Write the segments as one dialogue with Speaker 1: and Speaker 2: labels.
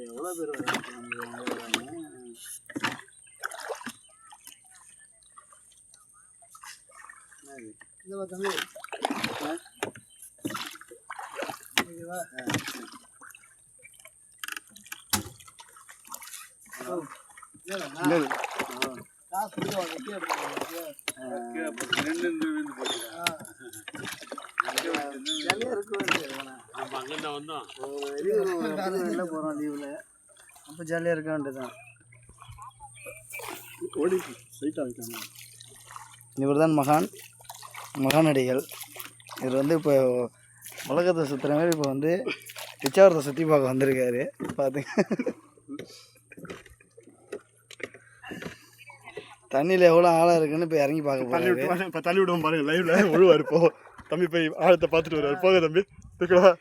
Speaker 1: எவ்வளோ பேர் வராங்க இந்த தம்பி போகிறோம் லீவில் அப்போ ஜாலியாக இருக்க வேண்டியதுதான். இவர் தான் மகாநடிகள். இவர் வந்து இப்போ உலகத்தை சுற்றுற மாதிரி இப்போ வந்து பிச்சாவரத்தை சுற்றி பார்க்க வந்திருக்காரு. பார்த்துங்க, தண்ணியில் எவ்வளோ ஆழம் இருக்குன்னு இப்போ இறங்கி பார்க்க போகிறாரு.
Speaker 2: இப்போ தள்ளி விடுவோம் பாருங்க, லைவ்ல முழுவாரு. இப்போ தம்பி போய் ஆழத்தை பார்த்துட்டு வருவார். போக தம்பி தூக்கலாம்.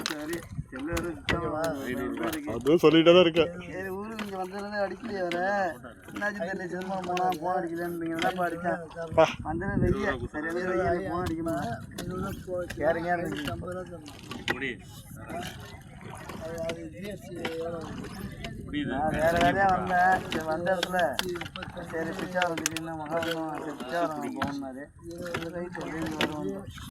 Speaker 1: சரி,
Speaker 2: அதுவும் சொல்லிட்டே தான் இருக்கேன்.
Speaker 1: சரி, ஊருக்கு இங்கே வந்ததுலேருந்து அடிக்கலையே வர என்னாச்சு தெரியல. சிதம்பரம் போனால் ஃபோன் அடிக்கலன்னு என்னப்பா அடித்தேன் வந்தது வெய்ய சரியான வெய்ய ஃபோன் அடிக்கணும். யாருங்க நான் வேறு வேலையாக வந்தேன். சரி, வந்த இடத்துல சரி பிச்சாவரம் திடீர்னு மகாபலிபுரம் பிச்சாவரம் போகணுன்னாரு. வருவோம்.